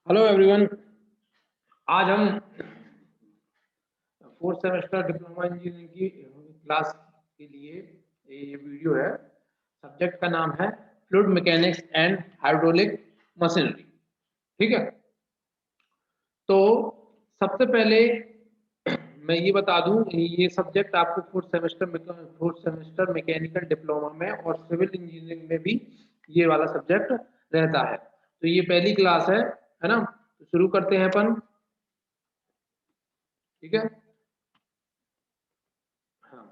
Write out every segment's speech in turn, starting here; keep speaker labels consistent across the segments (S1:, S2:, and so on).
S1: Hello everyone. आज हम fourth semester diploma engineering की क्लास के लिए ये वीडियो है। सब्जेक्ट का नाम है fluid mechanics and hydraulic machinery. ठीक है, तो सबसे पहले मैं ये बता दूं कि ये सब्जेक्ट आपको फोर्थ सेमेस्टर मैकेनिकल डिप्लोमा में और सिविल इंजीनियरिंग में भी ये वाला सब्जेक्ट रहता है। तो ये पहली क्लास है ना। तो शुरू करते हैं अपन। ठीक है, हाँ,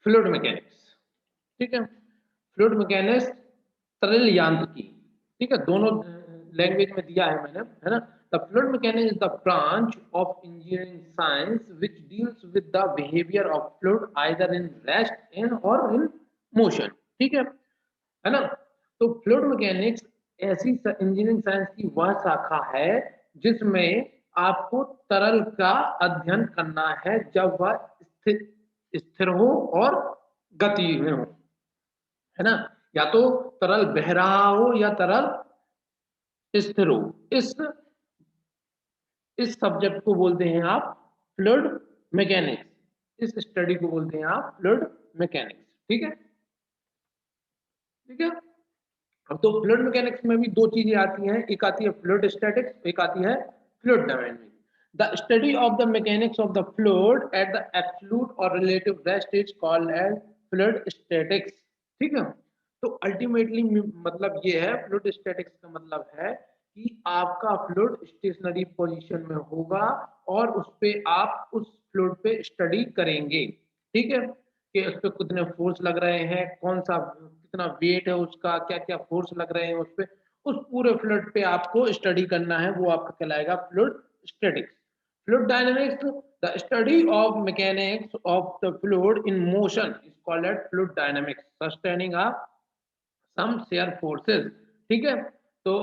S1: फ्लूइड मैकेनिक्स। ठीक है, फ्लूइड मैकेनिक्स तरल यांत्रिकी। ठीक है, दोनों लैंग्वेज में दिया है मैंने, है ना। The fluid mechanics is the branch of engineering science which deals with the behaviour of fluid either in rest in और इन मोशन। ठीक है ना। तो फ्लूइड मैकेनिक्स ऐसी इंजीनियरिंग साइंस की वह शाखा है जिसमें आपको तरल का अध्ययन करना है जब वह स्थिर स्थिर हो और गति में हो, है ना। या तो तरल बह रहा हो या तरल स्थिर हो। इस सब्जेक्ट को बोलते हैं आप फ्लूइड मैकेनिक्स। इस स्टडी को बोलते हैं आप फ्लूइड मैकेनिक्स। ठीक है, ठीक है। अब तो फ्लूइड मैकेनिक्स में भी दो चीजें आती हैं, एक आती है फ्लूइड स्टैटिक्स, एक आती है fluid dynamics. The study of the mechanics of the fluid at the absolute और relative rest is called as fluid statics. ठीक है, तो अल्टीमेटली मतलब ये है, फ्लूइड स्टैटिक्स का मतलब है कि आपका फ्लूइड स्टेशनरी पोजीशन में होगा और उस पे आप उस फ्लूइड पे स्टडी करेंगे। ठीक है, कि उस पे कितने फोर्स लग रहे हैं, कौन सा कितना वेट है उसका, क्या क्या फोर्स लग रहे हैं उस पे, उस पूरे फ्लूइड पे आपको स्टडी करना है, वो आपका कहलाएगा fluid statics. Fluid dynamics, the study of mechanics of the fluid in motion is called at fluid dynamics sustaining a some shear forces. ठीक है, तो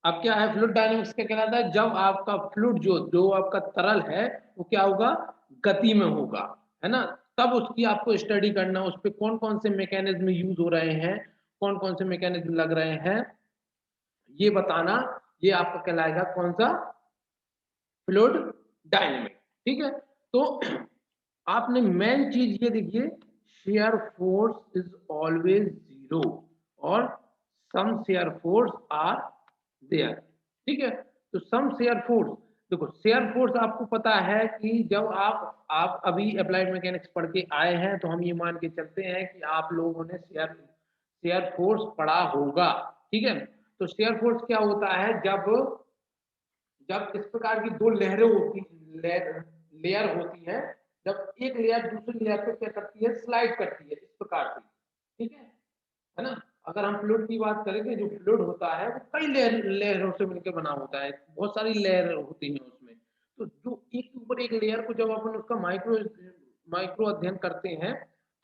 S1: अब क्या है, फ्लूइड डायनामिक्स क्या कहलाता है, जब आपका फ्लूइड जो जो आपका तरल है वो क्या होगा, गति में होगा, है ना। तब उसकी आपको स्टडी करना, उस पे कौन कौन से मैकेनिज्म यूज हो रहे हैं, कौन कौन से मैकेनिज्म लग रहे हैं, ये बताना, ये आपका कहलाएगा कौन सा, फ्लूइड डायनेमिक। ठीक है, तो आपने मेन चीज ये देखिए, shear force is always zero और सम शेयर फोर्स आर देयर। ठीक है, तो सम शेयर फोर्स, देखो शेयर फोर्स आपको पता है कि जब आप अभी अप्लाइड मैकेनिक्स पढ़ के आए हैं तो हम ये मान के चलते हैं कि आप लोगों ने शेयर शेयर फोर्स पढ़ा होगा। ठीक है, तो शेयर फोर्स क्या होता है, जब जब इस प्रकार की दो लहरें होती लेयर होती है, जब एक लेयर दूसरी लेयर पे क्या करती है, स्लाइड करती है इस प्रकार से। ठीक है ना। अगर हम फ्लूइड की बात करें कि जो फ्लूइड होता है वो कई लेयरों से मिलकर बना होता है, बहुत सारी लेयर होती है उसमें। तो जो एक के ऊपर एक लेयर को जब अपन उसका माइक्रो माइक्रो अध्ययन करते हैं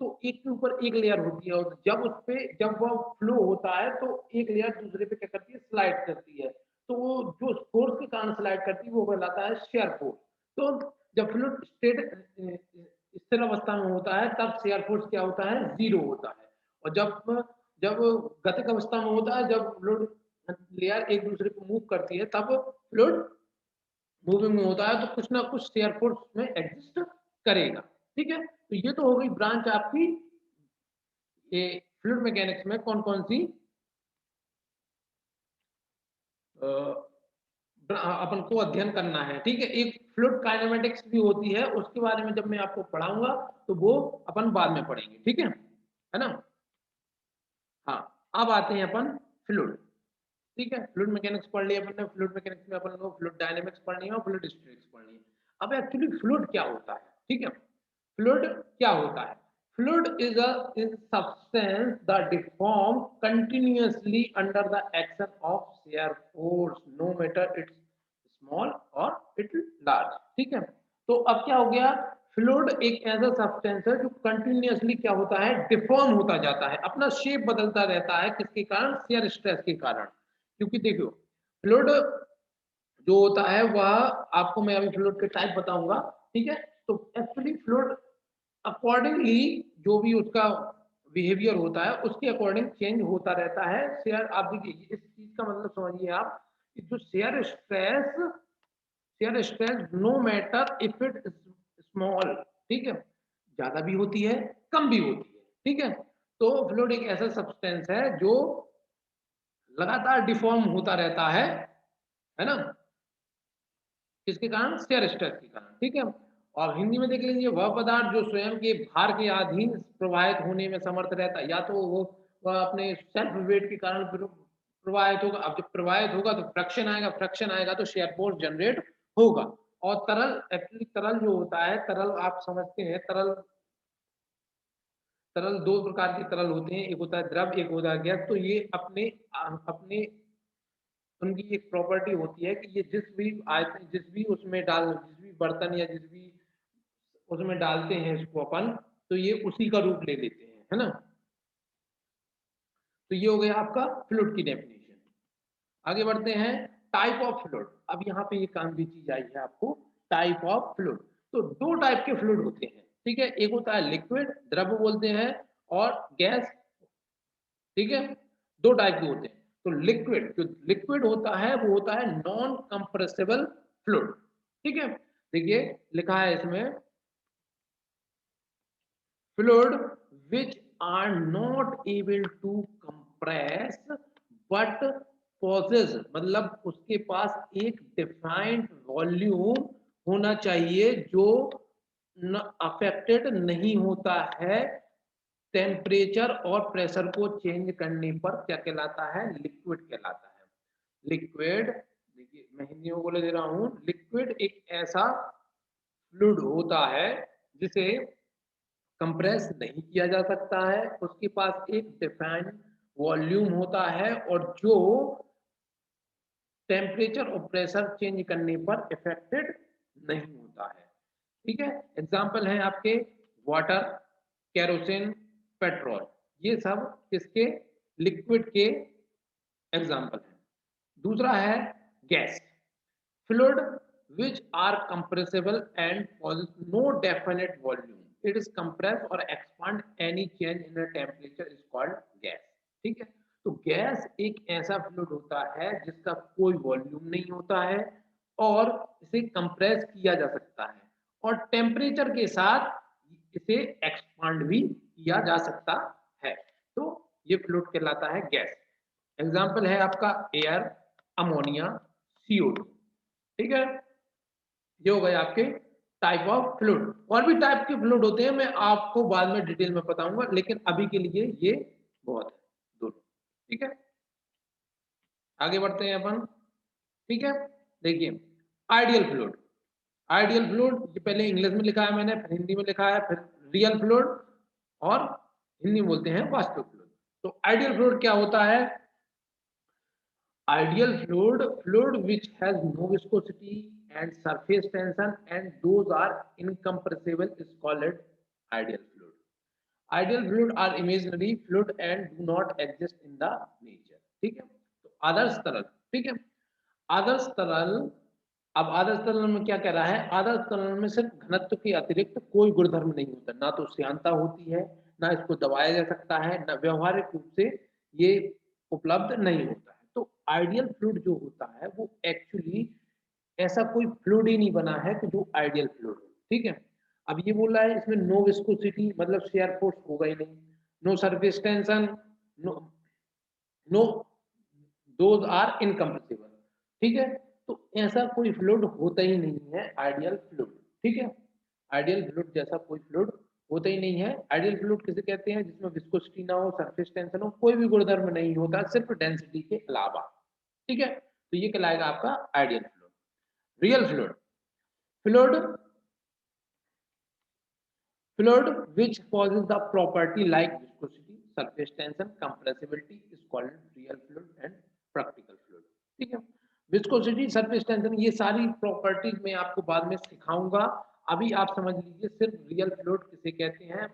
S1: तो एक के ऊपर एक लेयर होती है, और जब उस पे जब वह फ्लो होता है तो एक लेयर दूसरे पे क्या करती है, स्लाइड करती है। तो वो जो फोर्स के कारण स्लाइड करती है वो कहलाता है शेयर फोर्स। तो जब फ्लूइड स्थिर अवस्था में होता है तब शेयर फोर्स क्या होता है, जीरो होता है। और जब जब गतिक अवस्था में होता है, जब फ्लूइड लेयर एक दूसरे को मूव करती है, तब फ्लूइड मूविंग में होता है, तो कुछ ना कुछ शेयर फोर्स में एग्जिस्ट करेगा। ठीक है, तो ये तो हो गई ब्रांच आपकी, ये फ्लूइड मैकेनिक्स में कौन कौन सी अपन को अध्ययन करना है। ठीक है, एक फ्लूइड काइनेमेटिक्स भी होती है, उसके बारे में जब मैं आपको पढ़ाऊंगा तो वो अपन बाद में पढ़ेंगे। ठीक है ना। हाँ, अब आते हैं अपन फ्लूइड। ठीक है, फ्लूइड मैकेनिक्स पढ़ लिया अपन ने, फ्लूइड मैकेनिक्स में अपन को फ्लूइड डायनामिक्स पढ़नी है और फ्लूइड स्टैटिक्स पढ़नी है। अब एक्चुअली फ्लूइड क्या होता है, ठीक है, फ्लूइड क्या होता है, fluid is a is substance that deform continuously under the action of shear force no matter it's small और इट लार्ज। ठीक है, तो अब क्या हो गया, फ्लूइड एक ऐसा सब्सटेंस है जो कंटिन्यूअसली क्या होता है, डिफॉर्म होता जाता है, अपना शेप बदलता रहता है, किसके कारण, शेयर स्ट्रेस के कारण। क्योंकि देखो फ्लूइड जो होता है वह, आपको मैं अभी फ्लूइड के टाइप बताऊंगा। ठीक है, तो एक्चुअली फ्लूइड अकॉर्डिंगली जो भी उसका बिहेवियर होता है उसके अकॉर्डिंग चेंज होता रहता है शेयर। आप देखिए इस चीज का मतलब समझिए आप, जो shear stress no matter if it small, ठीक है, ज्यादा भी होती है, कम भी होती है, ठीक है। तो फ्लूइड एक ऐसा सब्सटेंस है जो लगातार डिफॉर्म होता रहता है ना, किसके कारण? शेयर स्ट्रेस के कारण, ठीक है। और हिंदी में देख लीजिए, वह पदार्थ जो स्वयं के भार के अधीन प्रवाहित होने में समर्थ रहता है, या तो वो वह अपने सेल्फ वेट के कारण प्रवाहित होगा। अब जब प्रवाहित होगा तो फ्रिक्शन आएगा तो शेयर फोर्स जनरेट होगा। और तरल, एक्चुअली तरल जो होता है, तरल आप समझते हैं, तरल तरल दो प्रकार के तरल होते हैं, एक होता है द्रव, एक होता है गैस। तो ये अपने अपने उनकी एक प्रॉपर्टी होती है कि ये जिस भी उसमें जिस भी बर्तन या जिस भी उसमें डालते हैं इसको अपन, तो ये उसी का रूप ले लेते हैं, है ना। तो ये हो गया आपका फ्लूइड की डेफिनेशन। आगे बढ़ते हैं, टाइप ऑफ फ्लूइड। अब यहाँ पे ये काम की चीज आई है आपको, टाइप ऑफ फ्लूइड। तो दो टाइप के फ्लूइड होते हैं, ठीक है। एक होता है लिक्विड, द्रव बोलते हैं, और गैस, ठीक है। दो टाइप के होते हैं। तो लिक्विड, जो लिक्विड होता है वो होता है नॉन कंप्रेसिबल फ्लूइड, ठीक है। देखिए लिखा है इसमें, fluid which are not able to compress but possess, मतलब उसके पास एक डिफाइंड वॉल्यूम होना चाहिए जो न अफेक्टेड नहीं होता है टेम्परेचर और प्रेशर को चेंज करने पर, क्या कहलाता है? लिक्विड कहलाता है। लिक्विड, देखिए मैं हिंदी में बोले दे रहा हूं, लिक्विड एक ऐसा फ्लूइड होता है जिसे कंप्रेस नहीं किया जा सकता है, उसके पास एक डिफाइंड वॉल्यूम होता है, और जो टेम्परेचर और प्रेशर चेंज करने पर इफेक्टेड नहीं होता है, ठीक है। एग्जाम्पल है आपके वाटर, केरोसिन, पेट्रोल, ये सब किसके? लिक्विड के एग्जाम्पल है। दूसरा है gas, fluid which are compressible and possess no definite volume. It is compress or expand any change in the temperature is called gas. ठीक है। तो गैस एक ऐसा फ्लूइड होता है जिसका कोई वॉल्यूम नहीं होता है, और इसे कंप्रेस किया जा सकता है, और टेम्परेचर के साथ इसे एक्सपांड भी किया जा सकता है। तो ये फ्लूइड कहलाता है गैस। एग्जाम्पल है आपका एयर, अमोनिया, CO2, ठीक है। ये हो गए आपके टाइप ऑफ फ्लूइड। और भी टाइप के फ्लूइड होते हैं, मैं आपको बाद में डिटेल में बताऊंगा, लेकिन अभी के लिए ये बहुत है, दोनों, ठीक है। आगे बढ़ते हैं अपन, ठीक है। देखिए आइडियल फ्लूइड, आइडियल फ्लूइड, ये पहले इंग्लिश में लिखा है मैंने, फिर हिंदी में लिखा है, फिर रियल फ्लूइड, और हिंदी में बोलते हैं वास्तविक फ्लूइड। तो आइडियल फ्लूइड क्या होता है? Ideal fluid which has no viscosity and surface tension and those are incompressible is called ideal fluid. Ideal fluid are imaginary fluid and do not exist in the nature. ठीक है। तो आदर्श तरल, ठीक है। आदर्श तरल, अब आदर्श तरल में क्या कह रहा है? आदर्श तरल में सिर्फ घनत्व के अतिरिक्त कोई गुणधर्म नहीं होता, ना तो श्यानता होती है, ना इसको दबाया जा सकता है, ना व्यवहारिक रूप से ये उपलब्ध नहीं होता है। तो आइडियल फ्लूइड जो होता है वो एक्चुअली ऐसा कोई फ्लूइड ही नहीं बना है कि जो आइडियल फ्लूइड हो, ठीक है। अब ये बोल रहा है इसमें नो विस्कोसिटी, मतलब शेयर फोर्स होगा ही नहीं, no surface tension, no no those are incompressible, ठीक है। तो ऐसा कोई फ्लूइड होता ही नहीं है आइडियल फ्लूइड, ठीक है। आइडियल फ्लूइड जैसा कोई फ्लूइड होता ही नहीं है। आइडियल फ्लूइड किसे कहते हैं? जिसमें विस्कोसिटी ना हो, सरफेस टेंशन हो, कोई भी गुणधर्म नहीं होता, सिर्फ डेंसिटी के अलावा, ठीक है। तो ये कहलाएगा आपका ideal fluid. Real fluid, fluid fluid which possesses the property like viscosity, surface tension, compressibility is called real fluid and practical fluid, ठीक है। विस्कोसिटी, सरफेस टेंशन, ये सारी प्रॉपर्टीज मैं आपको बाद में सिखाऊंगा। अभी आप समझ लीजिए सिर्फ रियल फ्लूइड किसे कहते हैं।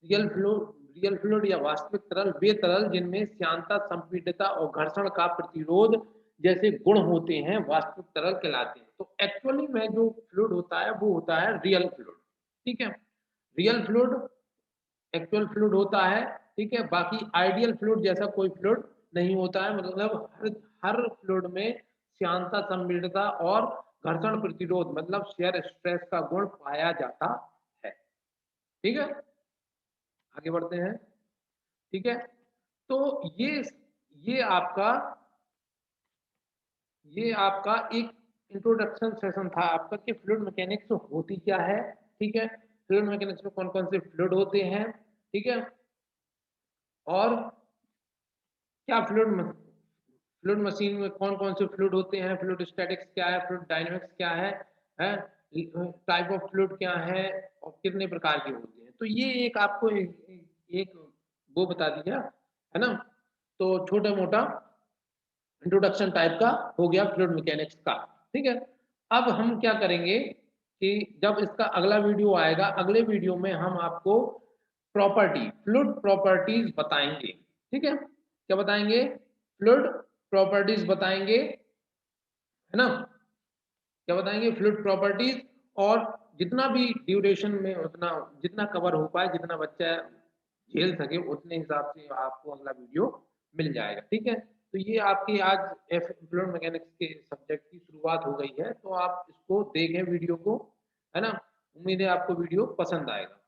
S1: रियल फ्लूइड या वास्तविक तरल वे तरल जिनमें श्यानता, संपीड्यता और घर्षण का प्रतिरोध जैसे गुण होते हैं वास्तविक तरल कहलाते हैं। तो एक्चुअली में जो फ्लूइड होता है वो होता है रियल फ्लूइड, ठीक है। रियल फ्लूइड एक्चुअल फ्लूइड होता है, ठीक है। बाकी आइडियल फ्लूइड जैसा कोई फ्लूइड नहीं होता है, मतलब हर हर फ्लूइड में श्यानता, संपीड़ितता और घर्षण प्रतिरोध मतलब शेयर स्ट्रेस का गुण पाया जाता है। ठीक है, आगे बढ़ते हैं। ठीक है, तो ये आपका ये आपका एक इंट्रोडक्शन सेशन था आपका कि फ्लूइड मैकेनिक्स होती क्या है। ठीक है, फ्लूइड मैकेनिक्स में कौन कौन से फ्लूइड होते हैं, ठीक है, और क्या फ्लूइड मशीन में कौन कौन से फ्लूइड होते हैं, फ्लूइड स्टैटिक्स क्या है, फ्लूइड डायनेमिक्स क्या है टाइप ऑफ फ्लूइड क्या है और कितने प्रकार के होते हैं। तो ये एक आपको एक वो बता दिया है ना, तो छोटा मोटा इंट्रोडक्शन टाइप का हो गया फ्लूइड मैकेनिक्स का। ठीक है, अब हम क्या करेंगे कि जब इसका अगला वीडियो आएगा, अगले वीडियो में हम आपको फ्लूइड प्रॉपर्टीज बताएंगे। ठीक है, क्या बताएंगे, फ्लूइड प्रॉपर्टीज बताएंगे, है ना, क्या बताएंगे, फ्लूइड प्रॉपर्टीज, और जितना भी ड्यूरेशन में उतना जितना कवर हो पाए, जितना बच्चा झेल सके उतने हिसाब से आपको अगला वीडियो मिल जाएगा। ठीक है, तो ये आपकी आज फ्लूइड मैकेनिक्स के सब्जेक्ट की शुरुआत हो गई है, तो आप इसको देखें वीडियो को, है ना, उम्मीद है आपको वीडियो पसंद आएगा।